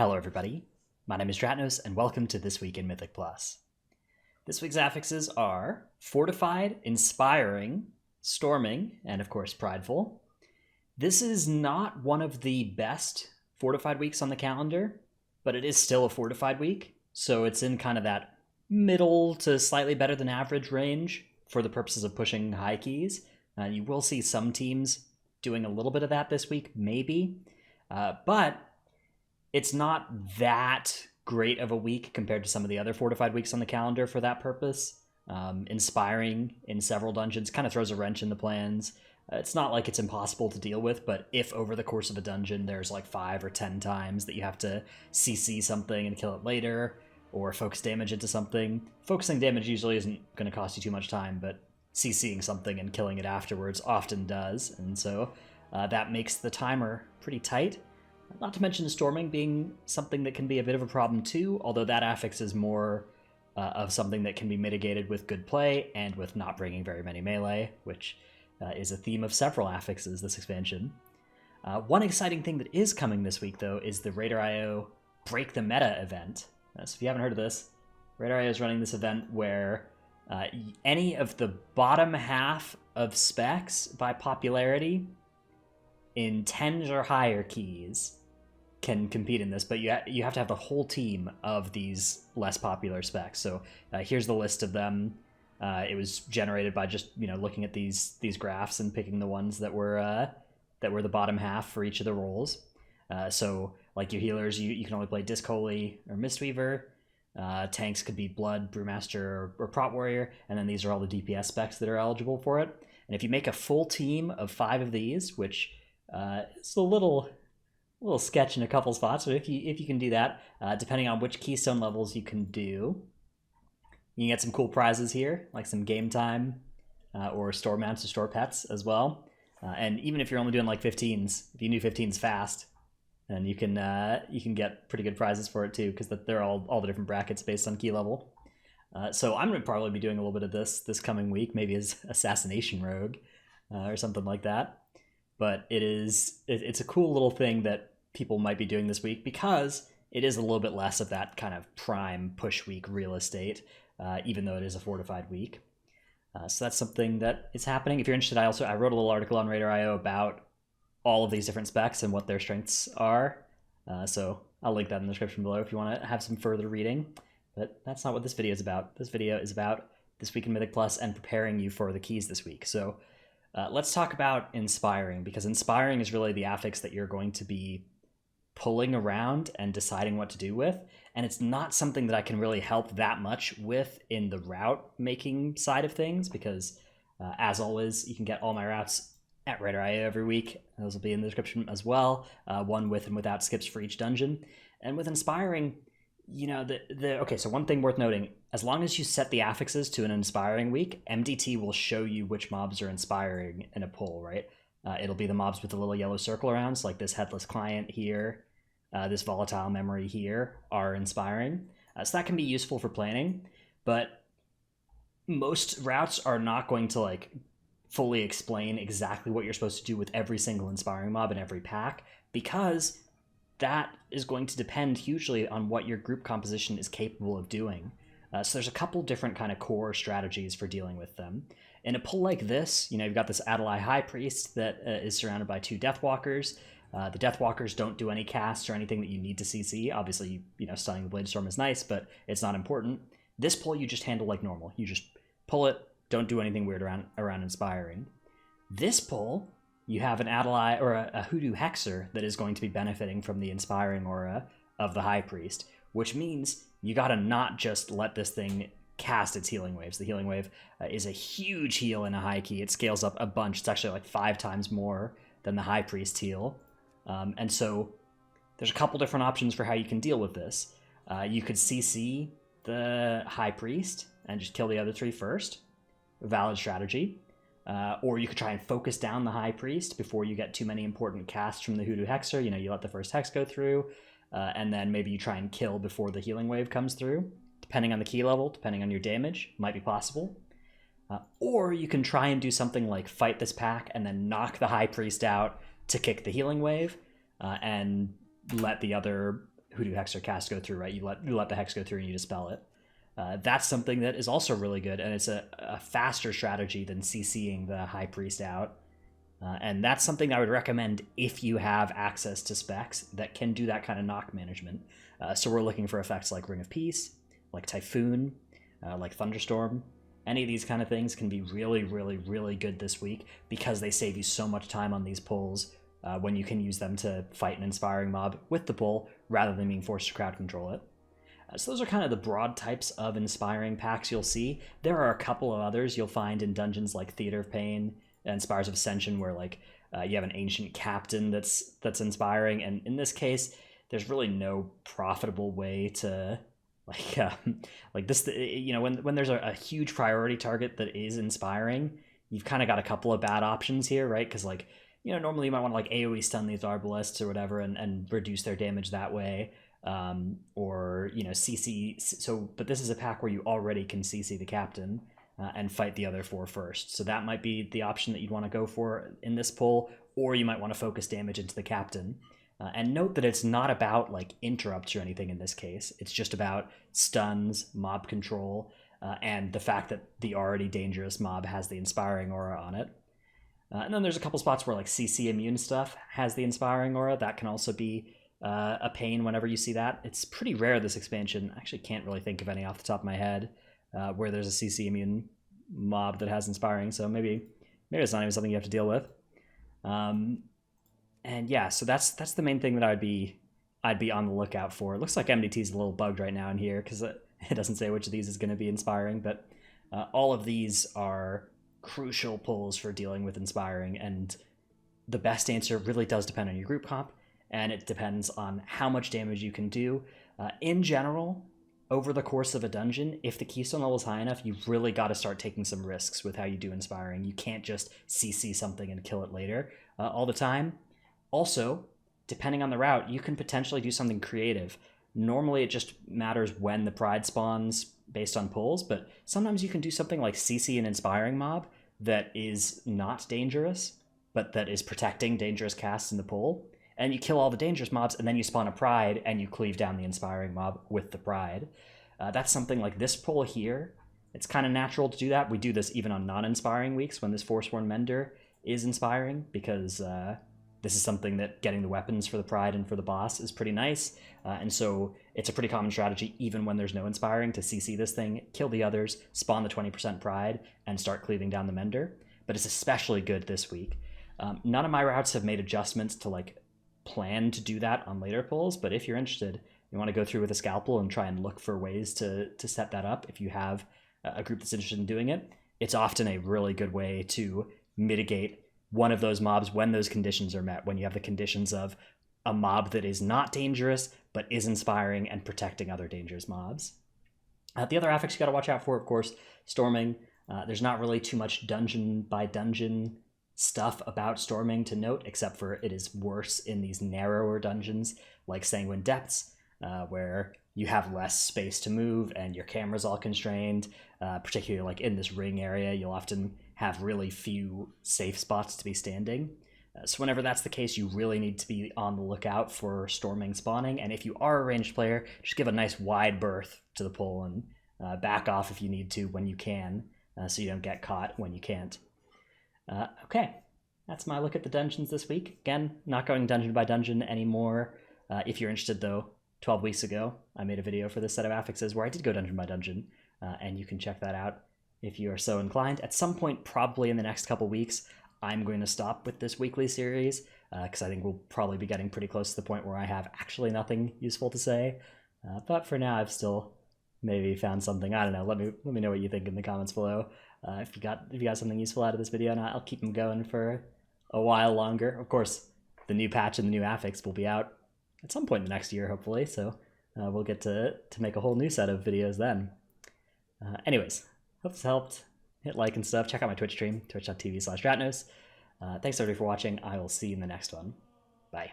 Hello everybody, my name is Dratnos and welcome to This Week in Mythic Plus. This week's affixes are Fortified, Inspiring, Storming, and of course Prideful. This is not one of the best Fortified weeks on the calendar, but it is still a Fortified week, so it's in kind of that middle to slightly better than average range for the purposes of pushing high keys. You will see some teams doing a little bit of that this week, maybe, but it's not that great of a week compared to some of the other Fortified weeks on the calendar for that purpose. Inspiring in several dungeons kind of throws a wrench in the plans. It's not like it's impossible to deal with, but if over the course of a dungeon there's like 5 or 10 times that you have to CC something and kill it later, or focus damage into something, focusing damage usually isn't going to cost you too much time, but CCing something and killing it afterwards often does, and so that makes the timer pretty tight. Not to mention storming being something that can be a bit of a problem too, although that affix is more of something that can be mitigated with good play and with not bringing very many melee, which is a theme of several affixes this expansion. One exciting thing that is coming this week, though, is the Raider.io Break the Meta event. So if you haven't heard of this, Raider.io is running this event where any of the bottom half of specs by popularity in 10s or higher keys can compete in this, but you have to have the whole team of these less popular specs. So here's the list of them. It was generated by just looking at these graphs and picking the ones that were the bottom half for each of the roles. So like your healers, you can only play Disc Holy or Mistweaver. Tanks could be Blood, Brewmaster, or Prot Warrior, and then these are all the DPS specs that are eligible for it. And if you make a full team of 5 of these, which is a little sketch in a couple spots, but if you can do that, depending on which keystone levels you can do, you can get some cool prizes here, like some game time, or store mounts or store pets as well. And even if you're only doing like 15s, if you do 15s fast, then you can get pretty good prizes for it too, because they're all the different brackets based on key level. So I'm going to probably be doing a little bit of this coming week, maybe as Assassination Rogue or something like that. But it's a cool little thing that people might be doing this week because it is a little bit less of that kind of prime push week real estate, even though it is a Fortified week. So that's something that is happening. If you're interested, I wrote a little article on Raider.io about all of these different specs and what their strengths are. So I'll link that in the description below if you want to have some further reading. But that's not what this video is about. This video is about This Week in Mythic Plus and preparing you for the keys this week. So let's talk about Inspiring, because Inspiring is really the affix that you're going to be pulling around and deciding what to do with, and it's not something that I can really help that much with in the route making side of things, because as always, you can get all my routes at Raider.io every week. Those will be in the description as well, one with and without skips for each dungeon. And with Inspiring, okay, so one thing worth noting, as long as you set the affixes to an Inspiring week, MDT will show you which mobs are inspiring in a pull, right? It'll be the mobs with the little yellow circle around, so like this Headless Client here, this Volatile Memory here are inspiring. So that can be useful for planning, but most routes are not going to like fully explain exactly what you're supposed to do with every single inspiring mob in every pack, because that is going to depend hugely on what your group composition is capable of doing. So there's a couple different kind of core strategies for dealing with them. In a pull like this, you've got this Adelaide High Priest that is surrounded by 2 Deathwalkers. The Deathwalkers don't do any casts or anything that you need to CC. Obviously, stunning the Blade Storm is nice, but it's not important. This pull you just handle like normal. You just pull it, don't do anything weird around Inspiring. This pull, you have an Adelaide or a Hoodoo Hexer that is going to be benefiting from the Inspiring aura of the High Priest, which means you gotta not just let this thing cast its healing waves. The healing wave is a huge heal in a high key. It scales up a bunch. It's actually like 5 times more than the High Priest heal. And so there's a couple different options for how you can deal with this. You could CC the High Priest and just kill the other 3 first. A valid strategy. Or you could try and focus down the High Priest before you get too many important casts from the Hoodoo Hexer. You let the first Hex go through, and then maybe you try and kill before the healing wave comes through. Depending on the key level, depending on your damage, might be possible. Or you can try and do something like fight this pack and then knock the High Priest out to kick the healing wave, and let the other Hoodoo Hex or Cast go through, right? You let the Hex go through and you dispel it. That's something that is also really good, and it's a faster strategy than CCing the High Priest out. And that's something I would recommend if you have access to specs that can do that kind of knock management. So we're looking for effects like Ring of Peace, like Typhoon, like Thunderstorm. Any of these kind of things can be really, really, really good this week because they save you so much time on these pulls when you can use them to fight an inspiring mob with the pull rather than being forced to crowd control it. So those are kind of the broad types of inspiring packs you'll see. There are a couple of others you'll find in dungeons like Theater of Pain and Spires of Ascension, where like you have an ancient captain that's inspiring, and in this case, there's really no profitable way to like this. You know, when there's a huge priority target that is inspiring, you've kind of got a couple of bad options here, right? Because like, you know, normally you might want to like AoE stun these arbalists or whatever and reduce their damage that way. Or, you know, CC. So, but this is a pack where you already can CC the captain and fight the other 4 first. So that might be the option that you'd want to go for in this pull, or you might want to focus damage into the captain. And note that it's not about like interrupts or anything in this case. It's just about stuns, mob control, and the fact that the already dangerous mob has the inspiring aura on it. And then there's a couple spots where like CC immune stuff has the inspiring aura. That can also be a pain whenever you see that. It's pretty rare this expansion. I actually can't really think of any off the top of my head where there's a CC immune mob that has inspiring, so maybe it's not even something you have to deal with. And yeah, so that's the main thing that I'd be on the lookout for. It looks like MDT is a little bugged right now in here because it doesn't say which of these is going to be inspiring, but all of these are crucial pulls for dealing with inspiring, and the best answer really does depend on your group comp, and it depends on how much damage you can do. In general, over the course of a dungeon, if the keystone level is high enough, you've really got to start taking some risks with how you do inspiring. You can't just CC something and kill it later all the time. Also, depending on the route, you can potentially do something creative. Normally, it just matters when the pride spawns based on pulls, but sometimes you can do something like CC an inspiring mob that is not dangerous, but that is protecting dangerous casts in the pull. And you kill all the dangerous mobs, and then you spawn a pride, and you cleave down the inspiring mob with the pride. That's something like this pull here. It's kind of natural to do that. We do this even on non-inspiring weeks when this Forsworn Mender is inspiring, because this is something that getting the weapons for the pride and for the boss is pretty nice. And so it's a pretty common strategy, even when there's no inspiring, to CC this thing, kill the others, spawn the 20% pride, and start cleaving down the Mender. But it's especially good this week. None of my routes have made adjustments to like plan to do that on later pulls, but if you're interested, you want to go through with a scalpel and try and look for ways to set that up. If you have a group that's interested in doing it, it's often a really good way to mitigate one of those mobs when those conditions are met, when you have the conditions of a mob that is not dangerous but is inspiring and protecting other dangerous mobs. The other affix you got to watch out for, of course, storming. There's not really too much dungeon by dungeon stuff about storming to note, except for it is worse in these narrower dungeons like Sanguine Depths, where you have less space to move and your camera's all constrained. Particularly like in this ring area, you'll often have really few safe spots to be standing. So whenever that's the case, you really need to be on the lookout for storming spawning, and if you are a ranged player, just give a nice wide berth to the pull and back off if you need to when you can, so you don't get caught when you can't. Okay, that's my look at the dungeons this week. Again, not going dungeon by dungeon anymore. If you're interested, though, 12 weeks ago, I made a video for this set of affixes where I did go dungeon by dungeon, and you can check that out if you are so inclined. At some point, probably in the next couple weeks, I'm going to stop with this weekly series, because I think we'll probably be getting pretty close to the point where I have actually nothing useful to say. But for now, I've still maybe found something. I don't know. Let me know what you think in the comments below. If you got something useful out of this video, and I'll keep them going for a while longer. Of course, the new patch and the new affix will be out at some point in the next year, hopefully. So we'll get to make a whole new set of videos then. Anyways, hope this helped. Hit like and stuff. Check out my Twitch stream, twitch.tv/Dratnos. Thanks everybody for watching. I will see you in the next one. Bye.